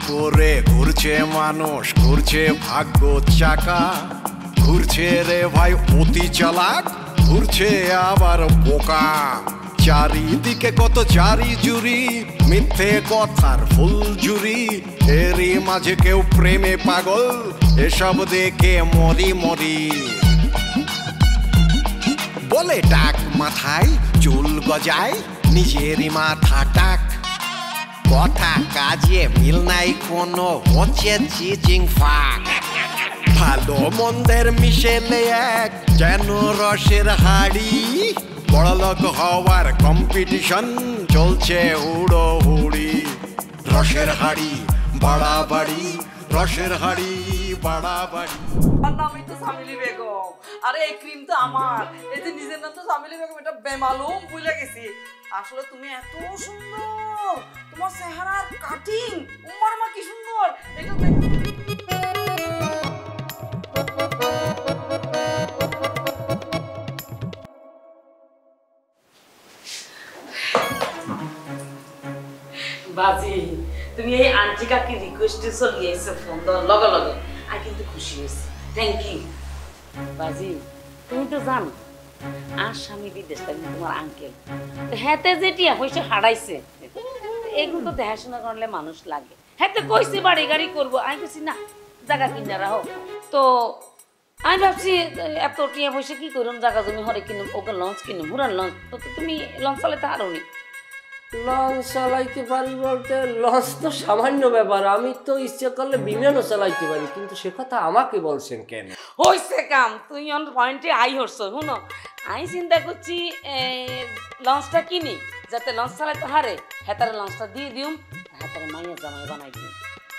করে ঘুরছে মানুষ, ঘুরছে ভাগ্য চাকা, ঘুরছে রে ভাই অতি চালাক, ঘুরছে আবার বোকা। চারিদিকে কত চারি জুরি, মিথ্যে কথার ফুলঝুরি, এরই মাঝে কেউ প্রেমে পাগল, এসব দেখে মরি মরি। বলে টাক মাথায় চুল গজায়, নিজেরই মাথা টাক, কথা কাজে মিল নাই কোনো, হচ্ছে চিচিং ফাক। ভালো মন্দের মিশেলে এক যেন রসের হাড়ি, বড়লোক হওয়ার কম্পিটিশন চলছে হুড়ো হুড়ি। রসের হাড়ি বাড়াবাড়ি, রসের হাড়ি বাড়াবাড়ি। নামই তো সামিলি বেগম, আরে এই ক্রিম তো আমার, এই যে নিজের নাম তো সামিলি বেগম, এটা বেমালুম ভুলে গেছি। আসলে তুমি এত সুন্দর, তোমার চেহারার কাটিং, উমার মা কি সুন্দর, এটা বাজি। তুমি এই আন্টি কাকি রিকোয়েস্টে চলে এসে ফোন দেওয়ার লগে লগে আমি কিন্তু খুশি হয়েছি, থ্যাংক ইউ। বাজি তুমি তো জানো আর স্বামী বিদেশ থাকলে তোমার আঙ্কেল, হ্যাঁতে যেটিয়া হয়েছে হারাইছে, এগুলো তো দেখাশোনা করলে মানুষ লাগে। হ্যাঁতে কইছি বাড়ি গাড়ি করবো, আমি কইছি না জায়গা কিনা রাখো। তো আমি ভাবছি এত টিয়া পয়সা কি করুন, জায়গা জমি হরে কিনুম, ওকে লঞ্চ কিনুম, পুরান লঞ্চ। তো তুমি লঞ্চ চালাতে আরো নি? লঞ্চ চালাইতে পারি বলতে লঞ্চ তো সামান্য ব্যাপার, আমি তো ইচ্ছে করলে বিমানও চালাইতে পারি, কিন্তু সে কথা আমাকে বলছেন কেন? হইছে কাম, তুই অন পয়েন্টে আই হরছ। শুনো, আমি চিন্তা করছি লঞ্চটা কিনি, যাতে লঞ্চ চালাইতে হারে, হেতারে লঞ্চটা দিয়ে দিউম, হেতারে মাইয়া জামাই বানাই দিউম।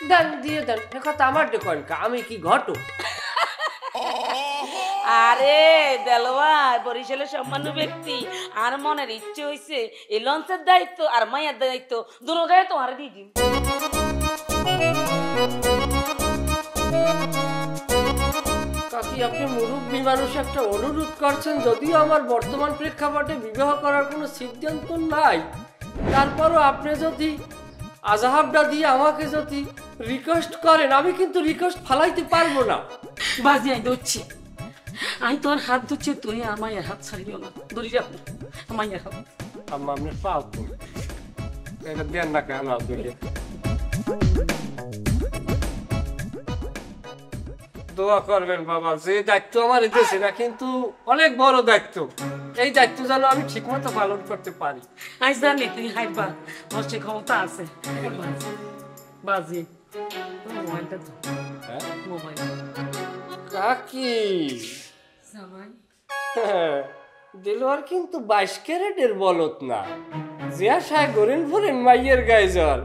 দেন দিয়ে দেন, সে কথা আমার দেখেন, আমি কি ঘটো? আরে দেলোয়ার বরিশালের সম্মান্য ব্যক্তি, আর মনের ইচ্ছে হইছে এই লঞ্চের দায়িত্ব আর মায়ের দায়িত্ব দুটোটাই তোমার দিয়ে দিন। কাকি আপনি মুরব্বী মানুষ একটা অনুরোধ করছেন, যদিও আমার বর্তমান প্রেক্ষাপটে বিবাহ করার কোনো সিদ্ধান্ত নাই, তারপরও আপনি যদি আজাহাবটা দিয়ে আমাকে যদি রিকোয়েস্ট করেন, আমি কিন্তু রিকোয়েস্ট ফালাইতে পারবো না। বাজি আমি ধরছি, আমি তোমার হাত ধরছি, তুই আমার হাত ছাড়িও না, ধরি যাবো আমার হাত। আম্মা আপনি পাও তো এটা দেন না কেন? দোয়া করবেন বাবা, যে দায়িত্ব আমার দিয়েছে না কিন্তু অনেক বড় দায়িত্ব, এই দায়িত্ব যেন আমি ঠিক মতো পালন করতে পারি। আজ জানি তুই হাইবা, তোর সে ক্ষমতা আছে। বাজি মোবাইলটা মোবাইল কাকি দিলওয়ার কিন্তু 22 ক্যারেটের বলত না, যে আশায় গরেন ভরেন মাইয়ের গায়ে জল।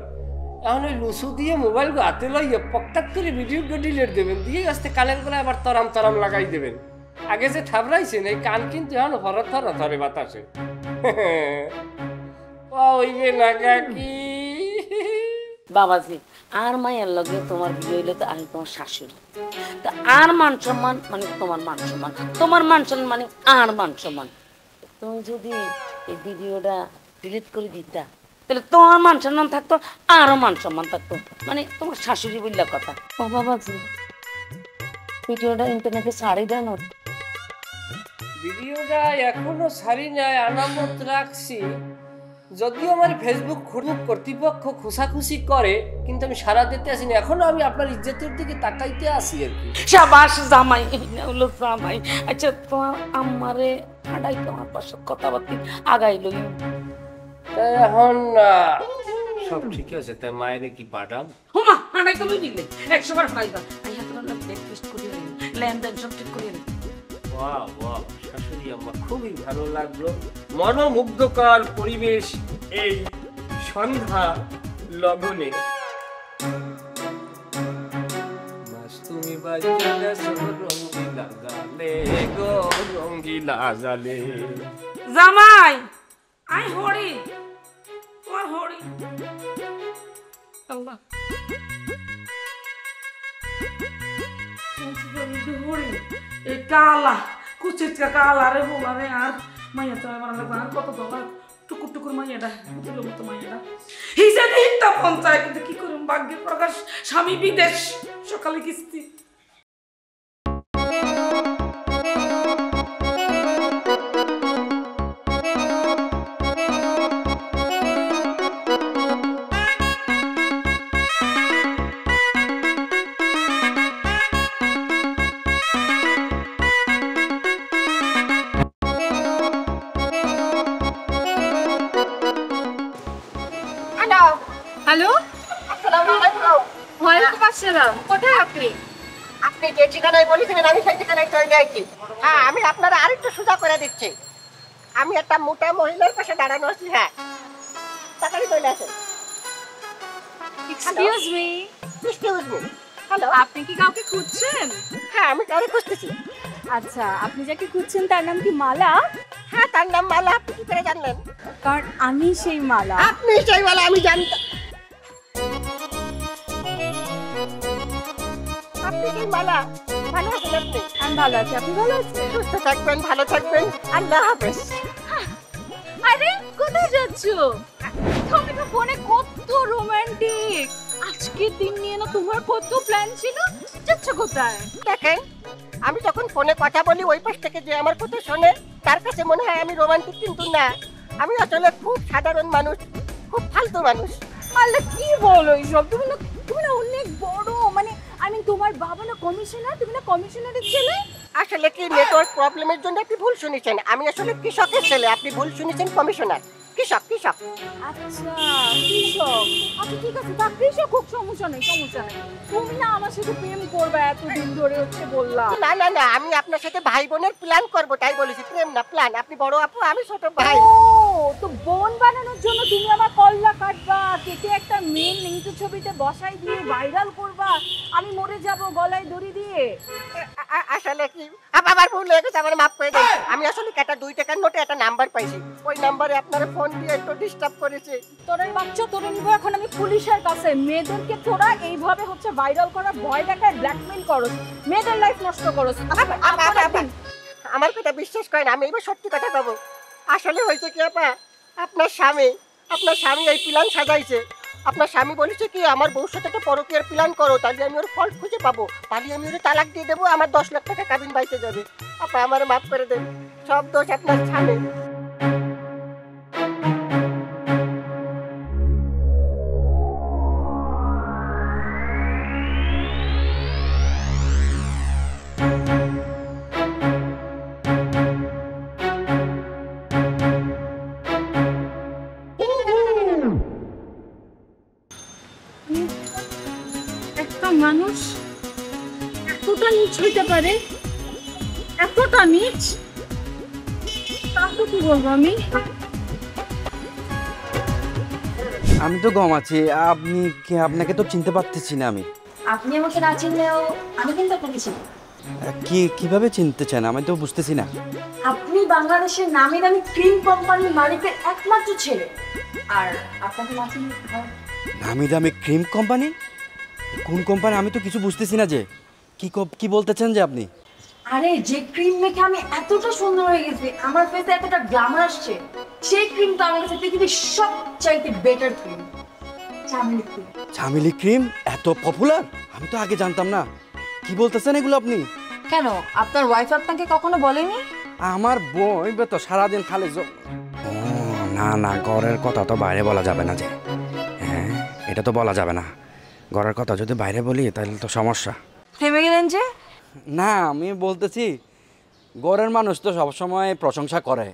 এখন ওই লুসু দিয়ে মোবাইল হাতে লইয়া পকটাক করে ভিডিও ডিলেট দেবেন, দিয়ে আসতে কানের করে আবার তরাম তরাম লাগাই দেবেন। আগে যে ঠাবরাইছেন এই কান কিন্তু এখন হরত হরত ধরে বাতাসে। ওইবে না কাকি। বাবাজি আর মায়ের লগে তোমার বিয়ে হইলে তো আমি তোমার শাশুড়ি, তা আর মান সম্মান মানে তোমার মান সম্মান, তোমার মান সম্মান মানে আর মান সম্মান। তুমি যদি এই ভিডিওটা ডিলিট করে দিতা তাহলে তোমার মান সম্মান থাকতো, আরো মান সম্মান থাকতো, মানে তোমার শাশুড়ি বললা কথা। ও বাবাজি ভিডিওটা ইন্টারনেটে ছাড়ি দেন? ভিডিওটা এখনো ছাড়ি নাই, আনামত রাখছি। যদিও আমার ফেসবুক কর্তৃপক্ষ খোসাখুসি করে, কিন্তু আমি সারা দিতে আসিনি, এখনো আমি আপনার ইজ্জতের দিকে তাকাইতে আসি আর কি। শাবাশ জামাই, হলো জামাই। আচ্ছা তোমার আম্মারে হাঁটাই তোমার পাশে কথাবার্তি আগাই লই। এখন সব ঠিক আছে, তাই মায়ের কি পাঠাম? হুমা হাঁটাই তো লই নিলে 100 বার হাঁটাইবা। আমি হাতে না ব্রেকফাস্ট করে নিই, লেনদেন সব ঠিক করে নিই। বাহ বাহ, শাশুড়ি আম্মা খুবই ভালো লাগলো, মনোমুগ্ধকর পরিবেশ এই সন্ধ্যা লগনে। তুমি বাজলে রঙ্গিলা জালে গো রঙ্গিলা জালে। জামাই আই হরি, তোমার হরি। আল্লাহ হরি এই কালা কুচিকা কালা রে বলা রে, আর মাইয়া তো আমার আর কত দলা টুকুর টুকুর মাইয়াটা তো মাইয়াটা হিসেবে হিটটা পঞ্চায়েত, কিন্তু কি করে ভাগ্যের প্রকাশ, স্বামী বিদেশ, সকালে কিস্তি। হ্যালো, ওয়ালাইকুম আসসালাম। কোথায় আপনি? আপনি যে ঠিকানায় বলেছিলেন আমি সেই ঠিকানায় চলে যাইছি। হ্যাঁ, আমি আপনারা আরেকটু সোজা করে দিচ্ছি। আমি একটা মোটা মহিলার পাশে দাঁড়ানো আছি। হ্যাঁ, তাড়াতাড়ি চলে আসেন। এক্সকিউজ মি, হ্যালো, আপনি কি কাউকে খুঁজছেন? হ্যাঁ আমি কাউকে খুঁজতেছি। আচ্ছা, আপনি যাকে খুঁজছেন তার নাম কি মালা? হ্যাঁ, তার নাম মালা। আপনি কি করে জানলেন? কারণ আমি সেই মালা। আপনি সেই মালা, আমি জানতাম। আপনি সেই মালা। ভালো আছেন আপনি? আমি ভালো আছি, আপনি ভালো আছেন? সুস্থ থাকবেন, ভালো থাকবেন। আল্লাহ হাফেজ। আরে কোথায় যাচ্ছো? তুমি তো ফোনে কত রোমান্টিক। আজকের দিন নিয়ে না তোমার কত প্ল্যান ছিল। যাচ্ছ কোথায়? দেখেন, আমি যখন ফোনে কথা বলি ওই পাশ থেকে যে আমার কথা শোনে তার কাছে মনে হয় আমি রোমান্টিক, কিন্তু না, আমি আসলে খুব সাধারণ মানুষ, খুব ফালতু মানুষ। আল্লাহ, কি বলো এইসব? তুমি না অনেক বড়, মানে আমি তোমার বাবা না কমিশনার, তুমি না কমিশনারের ছেলে। আসলে কি নেটওয়ার্ক প্রবলেমের জন্য আপনি ভুল শুনেছেন। আমি আসলে কৃষকের ছেলে, আপনি ভুল শুনেছেন, কমিশনার। কৃষক। আচ্ছা, কৃষক। আচ্ছা ঠিক আছে, তা কৃষক হোক, সমস্যা নেই। তুমি না আমার সাথে প্রেম করবে এতদিন ধরে হচ্ছে বললাম। না, আমি আপনার সাথে ভাই বোনের প্ল্যান করব তাই বলেছি, প্রেম না, প্ল্যান। আপনি বড় আপু, আমি ছোট ভাই। ও, তো বোন বানানোর জন্য তুমি আমার কল্লা কাটবা, কেটে একটা মেন লিঙ্ক ছবিতে বসাই দিয়ে ভাইরাল করবা, আমি মরে যাব গলায় দড়ি দিয়ে। আসলে কি আবার ভুল হয়ে গেছে, আমার মাফ করে দেন। আমি আসলে একটা 2 টাকার নোটে একটা নাম্বার পাইছি, ওই নাম্বারে আপনারা ফোন দিয়ে একটু ডিস্টার্ব করেছে। তোরের বাচ্চা, তোরে নিব এখন আমি পুলিশের কাছে। মেয়েদেরকে তোরা এইভাবে হচ্ছে ভাইরাল করা, ভয় দেখায়, ব্ল্যাকমেইল করস, মেয়েদের লাইফ নষ্ট করস। আমার কথা বিশ্বাস করেন, আমি এবার সত্যি কথা কব। আসলে হয়েছে কি আপা, আপনার স্বামী এই প্ল্যান সাজাইছে। আপনার স্বামী বলেছে কি আমার বউর সাথে একটা পরকীয়ার প্ল্যান করো, তাহলে আমি ওর ফল্ট খুঁজে পাবো, তাহলে আমি ওর তালাক দিয়ে দেবো, আমার 10 লাখ টাকা কাবিন বাইতে যাবে। আপা আমার মাফ করে দেন, সব দোষ আপনার স্বামী। একটা মানুষ এতটা নিচ হইতে পারে, এতটা নিচ, তা তো কি বলবো আমি। আমি তো গম আছি, আপনাকে তো চিনতে পারতেছি না। আপনি আমাকে না চিনলেও আমি কিন্তু আপনাকে চিনি। কিভাবে চিনতে চান আমি তো বুঝতেছি না। আপনি বাংলাদেশের নামি দামি ক্রিম কোম্পানির মালিকের একমাত্র ছেলে, আর আপনাকে না চিনলে নামি দামি ক্রিম কোম্পানি? কোন কোম্পানি? আমি তো কিছু বুঝতেছি না। যে কি বলতেছেন যে আপনি? আরে যে ক্রিম মেখে আমি এতটা সুন্দর হয়ে গেছি, আমার ফেসে এতটা গ্ল্যামার আসছে, সেই ক্রিমটা আমার কাছে পৃথিবীর সবচাইতে বেটার ক্রিম, চামেলি ক্রিম। চামেলি ক্রিম এত পপুলার? আমি তো আগে জানতাম না। কি বলতেছেন এগুলো আপনি? কেন, আপনার ওয়াইফ আপনাকে কখনো বলেনি? আমার বই তো সারাদিন খালি না, ঘরের কথা তো বাইরে বলা যাবে না। যে হ্যাঁ, এটা তো বলা যাবে না। ঘরের কথা যদি বাইরে বলি তাহলে তো সমস্যা। থেমে গেলেন যে? না, আমি বলতেছি ঘরের মানুষ তো সবসময় প্রশংসা করে,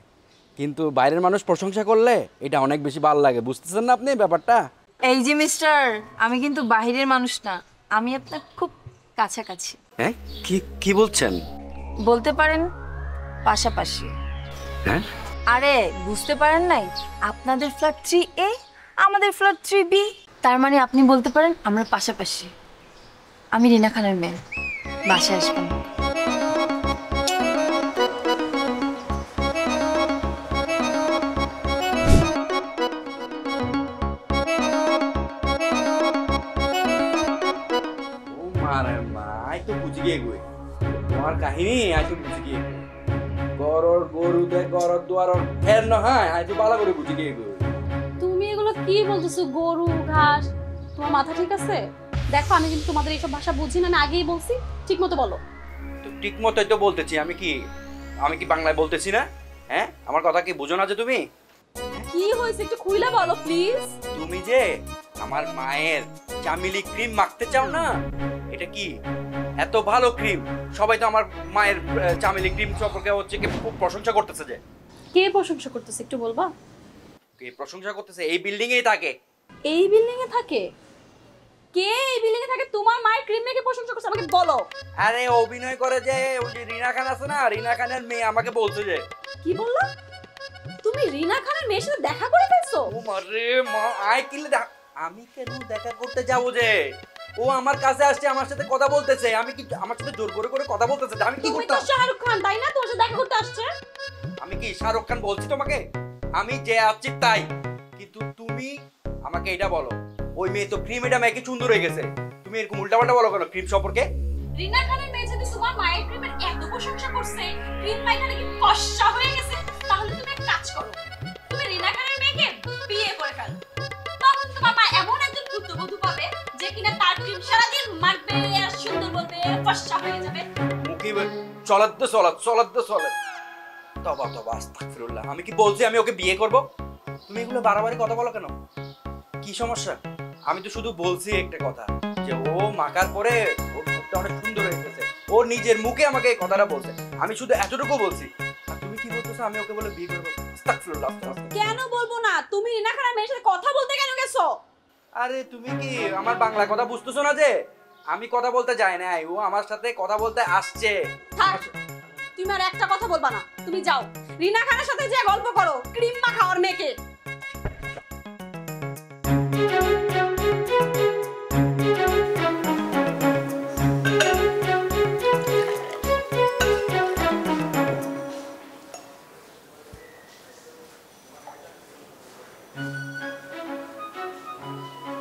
কিন্তু বাইরের মানুষ প্রশংসা করলে এটা অনেক বেশি ভালো লাগে। বুঝতেছেন না আপনি ব্যাপারটা? এই যে মিস্টার, আমি কিন্তু বাহিরের মানুষ না, আমি আপনার খুব কাছাকাছি। হ্যাঁ, কি বলছেন? বলতে পারেন পাশাপাশি। হ্যাঁ, আরে বুঝতে পারেন নাই, আপনাদের ফ্ল্যাট 3A, আমাদের ফ্ল্যাট 3B, তার মানে আপনি বলতে পারেন আমরা পাশাপাশি। আমি রিনা খানের মেয়ে, বাসায় আসবেন। তোমার কাহিনী আজ তো বুঝি গিয়ে গরর গরু দে গরর দুয়ারর ফের না, হ্যাঁ আজ তো ভালো করে বুঝি গিয়ে। তুমি এগুলো কি বলতেছো? গরু ঘাস, তোমার মাথা ঠিক আছে? দেখো আমি কিন্তু তোমাদের এইসব ভাষা বুঝি না, আমি আগেই বলছি, ঠিক মতো বলো। তো ঠিক মতোই তো বলতেছি। আমি কি বাংলায় বলতেছি না? হ্যাঁ, আমার কথা কি বুঝো না যে তুমি? কি হয়েছে একটু খুইলা বলো প্লিজ। তুমি যে আমার মায়ের চামেলি ক্রিম মাখতে চাও না, এটা কি এত ভালো ক্রিম? সবাই তো আমার মায়ের চামেলি ক্রিম সম্পর্কে হচ্ছে কি খুব প্রশংসা করতেছে। যে কে প্রশংসা করতেছে একটু বলবা? কে প্রশংসা করতেছে? এই বিল্ডিং এই থাকে। এই বিল্ডিং এ থাকে? কে এই বিল্ডিং এ থাকে তোমার মায়ের ক্রিম মেখে প্রশংসা করছে? আমাকে বলো। আরে অভিনয় করে যে ওই যে রিনা খান আছে না, রিনা খানের মেয়ে আমাকে বলছে যে। কি বললা? তুমি রিনা খানের মেয়ের সাথে দেখা করে ফেলছো? ও মারে মা, আই কিলে আমি কেন দেখা করতে যাব যে? ও আমার কাছে আসছে, আমার সাথে কথা বলতেছে। আমি কি আমার সাথে জোর করে করে কথা বলতেছে? আমি কি তুমি তো করতাম? শাহরুখ খান তাই না? তোমার সাথে দেখা করতে আসছে। আমি কি শাহরুখ খান বলছি তোমাকে? আমি যে আছি তাই। কিন্তু তুমি আমাকে এটা বলো, ওই মেয়ে তো ক্রিম এটা মেখে সুন্দর হয়ে গেছে, তুমি এরকম উল্টাপাল্টা বলো কেন ক্রিম সম্পর্কে? রিনা খানের মেয়ে যদি তোমার মায়ের ক্রিমের এত প্রশংসা করছে, ক্রিম মাইখা নাকি ফর্সা হয়ে গেছে, তাহলে তুমি এক কাজ করো, তুমি রিনা খানের মেয়েকে বিয়ে করে ফেলো। তখন তোমার মা এমন একজন পুত্রবধূ পাবে যে কিনা তার ক্রিম সারাদিন মাখবে আর সুন্দর বলবে, ফর্সা হয়ে যাবে। মুখে চলাত তবা আস্তাগফিরুল্লাহ। আমি কি বলছি আমি ওকে বিয়ে করব? তুমি এগুলো বারবারই কথা বলো কেন? কি সমস্যা? আমি তো শুধু বলছি একটা কথা, যে ও মাখার পরে ওর মুখটা অনেক সুন্দর হয়ে গেছে। ও নিজের মুখে আমাকে এই কথাটা বলছে। আমি শুধু এতটুকু বলছি। আর তুমি কি বলতেছো আমি ওকে বলে বিয়ে করব? আস্তাগফিরুল্লাহ। কেন বলবো না? তুমি রিনা খানের মেয়ের সাথে কথা বলতে কেন গেছো? আরে তুমি কি আমার বাংলা কথা বুঝতেছো না? যে আমি কথা বলতে যাই নাই, ও আমার সাথে কথা বলতে আসছে। থাক, তুমি আর একটা কথা বলবা না। তুমি যাও রিনা খানের সাথে যে গল্প করো, ক্রিম মাখা ওর মেয়েকে।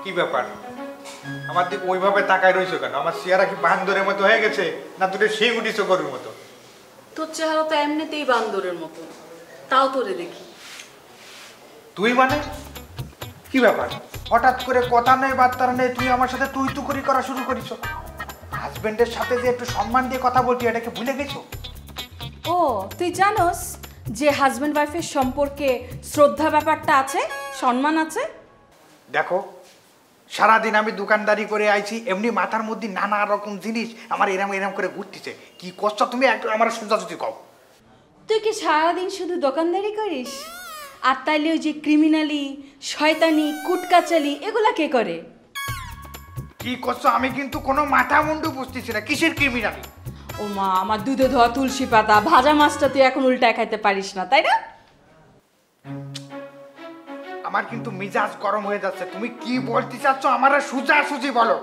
কি ব্যাপার? আমার দিকে ওইভাবে তাকায় রইছো কেন? আমার চেহারা কি বান্দরের মতো হয়ে গেছে, না তোরে শিং উঠিছো গরুর মতো? তোর চেহারা তো এমনিতেই বান্দরের মতো, তাও তোরে দেখি। তুই মানে কি ব্যাপার? হঠাৎ করে কথা নেই বার্তা নেই, তুই আমার সাথে তুই তুকরি করা শুরু করিস। হাজবেন্ডের সাথে যে একটু সম্মান দিয়ে কথা বলছি, এটাকে ভুলে গেছো? ও তুই জানোস যে হাজব্যান্ড ওয়াইফের সম্পর্কে শ্রদ্ধা ব্যাপারটা আছে, সম্মান আছে। দেখো, সারাদিন আমি দোকানদারি করে আইছি, এমনি মাথার মধ্যে নানা রকম জিনিস আমার এরম এরম করে ঘুরতেছে। কি কষ্ট তুমি একটু আমার সোজাসুজি কও। তুই কি সারাদিন শুধু দোকানদারি করিস? আর তাইলে ওই যে ক্রিমিনালি, শয়তানি, কুটকাচালি এগুলা কে করে? কি করছো? আমি কিন্তু কোনো মাথা মুন্ডু বুঝতেছি না। কিসের ক্রিমিনালি? ও মা, আমার দুধে ধোয়া তুলসী পাতা ভাজা মাছটা তুই এখন উল্টায় খাইতে পারিস না, তাই না? আমার কিন্তু মিজাজ গরম হয়ে যাচ্ছে। তুমি কি বলতে চাচ্ছ আমার সোজাসুজি বলো।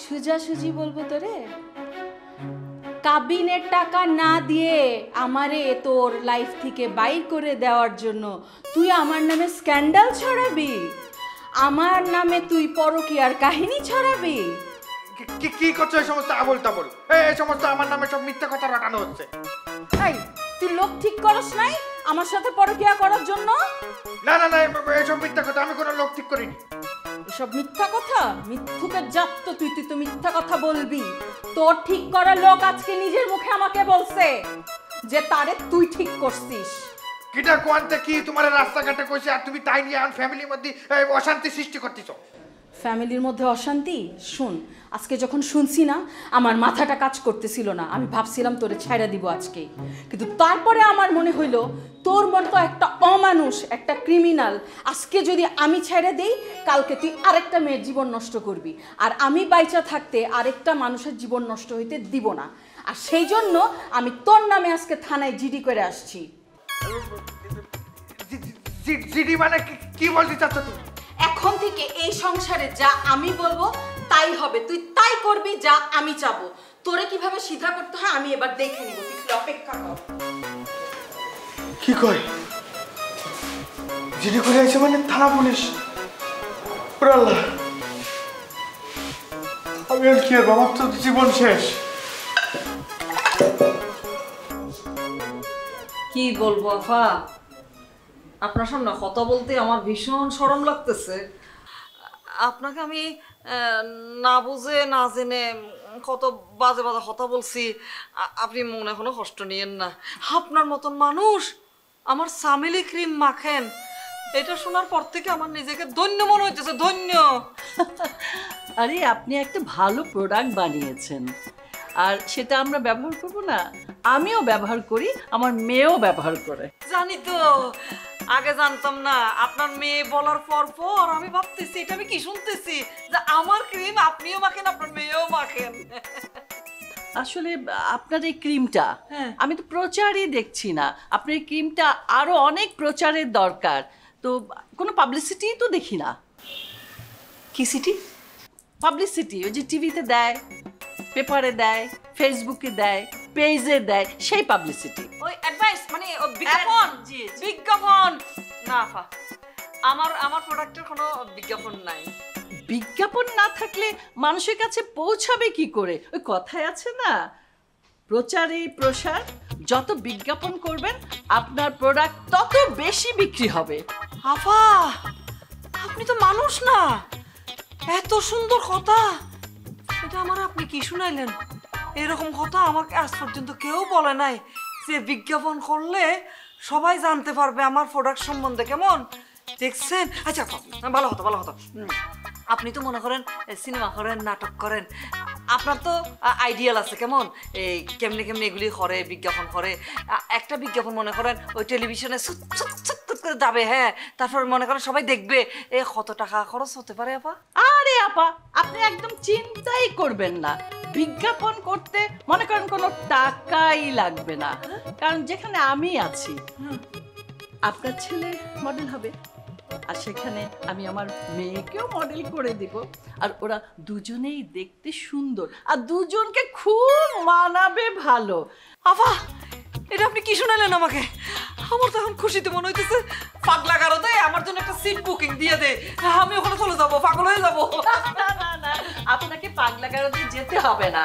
সুজাসুজি বলবো তোরে? কাবিনের টাকা না দিয়ে আমারে তোর লাইফ থেকে বাইর করে দেওয়ার জন্য তুই আমার নামে স্ক্যান্ডাল ছড়াবি? আমার নামে তুই পরকীয়ার কাহিনী ছড়াবি? কি করছো এই সমস্ত আবল তাবল? এই সমস্ত আমার নামে সব মিথ্যা কথা রটানো হচ্ছে। এই তুই লোক ঠিক করস নাই আমার সাথে পরকীয়া করার জন্য? না না না, এইসব মিথ্যা কথা, আমি কোনো লোক ঠিক করিনি। এসব মিথ্যা কথা? মিথ্যুকের জাত তো তুই, তুই তো মিথ্যা কথা বলবি। তোর ঠিক করা লোক আজকে নিজের মুখে আমাকে বলছে যে তারে তুই ঠিক করছিস। কিটা কোয়ান্তে কি তোমার রাস্তাঘাটে কইছে, আর তুমি তাই নিয়ে আমার ফ্যামিলির মধ্যে অশান্তি সৃষ্টি করতেছো? ফ্যামিলির মধ্যে অশান্তি? শুন, আজকে যখন শুনছি না আমার মাথাটা কাজ করতেছিল না। আমি ভাবছিলাম তোরে ছাইড়া দিব আজকে, কিন্তু তারপরে আমার মনে হইলো তোর মতো একটা অমানুষ, একটা ক্রিমিনাল আজকে যদি আমি ছাইড়া দেই, কালকে তুই আরেকটা মেয়ের জীবন নষ্ট করবি, আর আমি বাইচা থাকতে আরেকটা মানুষের জীবন নষ্ট হইতে দিব না। আর সেই জন্য আমি তোর নামে আজকে থানায় জিডি করে আসছি। জিডি মানে কি বলতে চাচ্ছ তুমি? এখন থেকে এই সংসারে যা আমি বলবো তাই হবে, তুই তাই করবি যা আমি চাবো। তোরে কিভাবে সিধা করতে হয় আমি এবার দেখে নিব, তুই খালি অপেক্ষা কর। কি কয়? জিডি করে আইছে মানে থানা পুলিশ? আল্লাহ, আমি আর কি, আর বাবার তো জীবন শেষ। কি বলবো আফা, আপনার সামনে কথা বলতে আমার ভীষণ শরম লাগতেছে। আপনাকে আমি না বুঝে না জেনে কত বাজে বাজে কথা বলছি, আপনি মনে কোনো কষ্ট নিয়েন না। আপনার মতন মানুষ আমার সামিলি ক্রিম মাখেন, এটা শোনার পর থেকে আমার নিজেকে ধন্য মনে হইতেছে, ধন্য। আরে আপনি একটা ভালো প্রোডাক্ট বানিয়েছেন, আর সেটা আমরা ব্যবহার করব না? আমিও ব্যবহার করি, আমার মেয়েও ব্যবহার করে। জানি তো, আগে জানতাম না। আপনার মেয়ে বলার পর পর আমি ভাবতেছি, এটা আমি কি শুনতেছি, যে আমার ক্রিম আপনিও মাখেন, আপনার মেয়েও মাখেন। আসলে আপনার এই ক্রিমটা আমি তো প্রচারই দেখছি না। আপনার এই ক্রিমটা আরো অনেক প্রচারের দরকার, তো কোনো পাবলিসিটি তো দেখি না। কি সিটি? পাবলিসিটি ওই যে টিভিতে দেয়, পেপারে দেয়, ফেসবুকে দেয়, পেজে দেয়, সেই পাবলিসিটি। ওই অ্যাডভাইস মানে বিজ্ঞাপন। বিজ্ঞাপন না আপা, আমার প্রোডাক্টের কোনো বিজ্ঞাপন নাই। বিজ্ঞাপন না থাকলে মানুষের কাছে পৌঁছাবে কি করে? ওই কথায় আছে না, প্রচারেই প্রসার। যত বিজ্ঞাপন করবেন আপনার প্রোডাক্ট তত বেশি বিক্রি হবে। আপা আপনি তো মানুষ না, এত সুন্দর কথা, এটা আমার আপনি কি শুনাইলেন? এরকম কথা আমাকে আজ পর্যন্ত কেউ বলে নাই, যে বিজ্ঞাপন করলে সবাই জানতে পারবে আমার প্রোডাক্ট সম্বন্ধে। কেমন দেখছেন? আচ্ছা ভালো হতো, ভালো হতো। আপনি তো মনে করেন সিনেমা করেন, নাটক করেন, আপনার তো আইডিয়াল আছে কেমন এই কেমনে কেমনে এগুলি করে, বিজ্ঞাপন করে। একটা বিজ্ঞাপন মনে করেন ওই টেলিভিশনে করে যাবে, হ্যাঁ, তারপর মনে করেন সবাই দেখবে, কত টাকা খরচ হতে পারে আপা? আরে আপা আপনি একদম চিন্তাই করবেন না, বিজ্ঞাপন করতে মনে করেন কোনো টাকাই লাগবে না। কারণ যেখানে আমি আছি, আপনার ছেলে মডেল হবে, আর সেখানে আমি আমার মেয়েকেও মডেল করে দিব, আর ওরা দুজনেই দেখতে সুন্দর, আর দুজনকে খুব মানাবে ভালো। আপা এটা আপনি কি শুনালেন আমাকে? আমার তো এখন খুশিতে মনে হইতেছে পাগলা গারদে আমার জন্য একটা সিট বুকিং দিয়ে দে, আমি ওখানে চলে যাবো, পাগল হয়ে যাবো। না না না, আপনাকে পাগলা গারদে যেতে হবে না।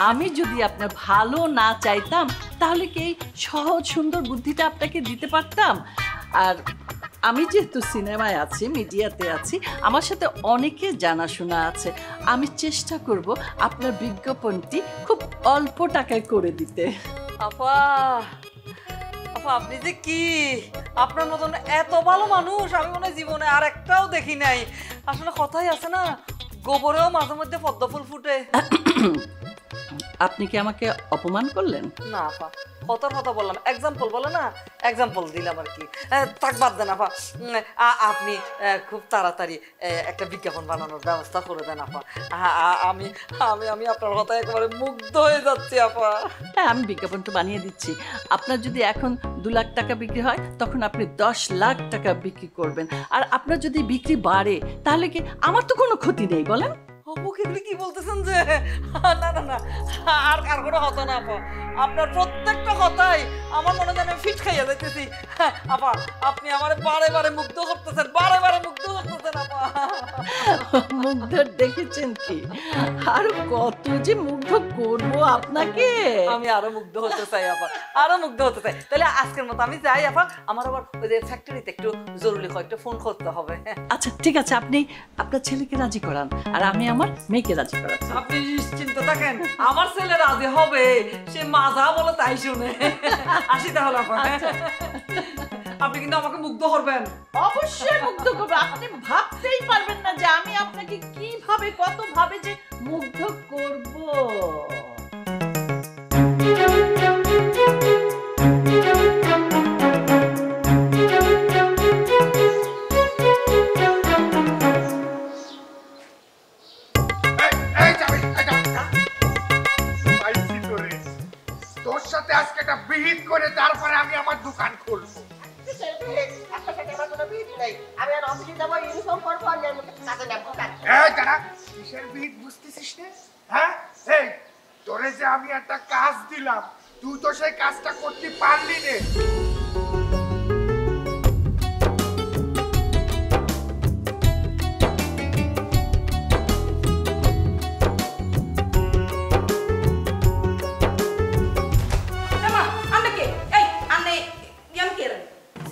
আমি যদি আপনার ভালো না চাইতাম তাহলে কি এই সহজ সুন্দর বুদ্ধিটা আপনাকে দিতে পারতাম? আর আমি যেহেতু সিনেমায় আছি, মিডিয়াতে আছি, আমার সাথে অনেকে জানাশোনা আছে, আমি চেষ্টা করব আপনার বিজ্ঞাপনটি খুব অল্প টাকায় করে দিতে। আপা আপা আপনি যে কি, আপনার মতন এত ভালো মানুষ আমি মনে হয় জীবনে আর একটাও দেখি নাই। আসলে কথাই আছে না, গোবরেও মাঝে মধ্যে পদ্ম ফুল ফুটে। আপনি কি আমাকে অপমান করলেন? না আপা, কথার কথা বললাম, এক্সাম্পল বলে না, এক্সাম্পল দিলাম আর কি। থাক বাদ দেন আপা, আপনি খুব তাড়াতাড়ি একটা বিজ্ঞাপন বানানোর ব্যবস্থা করে দেন আপা। আমি আমি আমি আপনার কথায় একেবারে মুগ্ধ হয়ে যাচ্ছি আপা। হ্যাঁ, আমি বিজ্ঞাপনটা বানিয়ে দিচ্ছি। আপনার যদি এখন 2 লাখ টাকা বিক্রি হয়, তখন আপনি 10 লাখ টাকা বিক্রি করবেন। আর আপনার যদি বিক্রি বাড়ে, তাহলে কি আমার তো কোনো ক্ষতি নেই, বলেন? কি বলতেছেন যে না না না, আর আর কোনো কথা না আপা, আপনার প্রত্যেকটা কথাই আমার মনে হয় আমি ফিট খাইয়া যাইতেছি। আপা আপনি আমার বারে বারে মুগ্ধ করতেছেন, বারে বারে মুগ্ধ করতেছেন আপা। মুগ্ধ দেখেছেন কি? আর কত যে মুগ্ধ করব আপনাকে। আমি আরো মুগ্ধ হতে চাই আপা, আরো মুগ্ধ হতে চাই। তাহলে আজকের মতো আমি যাই আপা, আমার আবার ওই যে ফ্যাক্টরিতে একটু জরুরি কয়েকটা ফোন করতে হবে। আচ্ছা ঠিক আছে, আপনি আপনার ছেলেকে রাজি করান, আর আমি আমার মেয়েকে রাজি করাচ্ছি। আপনি নিশ্চিন্ত থাকেন, আমার ছেলে রাজি হবে, সে মাজা বলে তাই শুনে। আসি তাহলে আপা, আপনি কিন্তু আমাকে মুগ্ধ করবেন। অবশ্যই মুগ্ধ করবো, আপনি ভাবতেই পারবেন না যে আমি আপনাকে কিভাবে কত ভাবে যে মুগ্ধ করব। তোর সাথে আজকে একটা বিহিত করে তারপরে আমি আমার দোকান খুলবো। কিসের বিহিত বুঝতেছিস না? হ্যাঁ, এই তোরে যে আমি একটা কাজ দিলাম, তুই তো সেই কাজটা করতে পারলি না।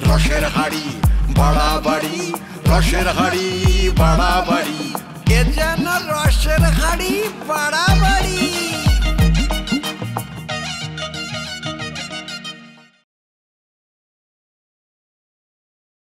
রসের হাড়ি বাড়াবাড়ি, রসের হাড়ি বাড়াবাড়ি, বাড়ি বাড়াবো।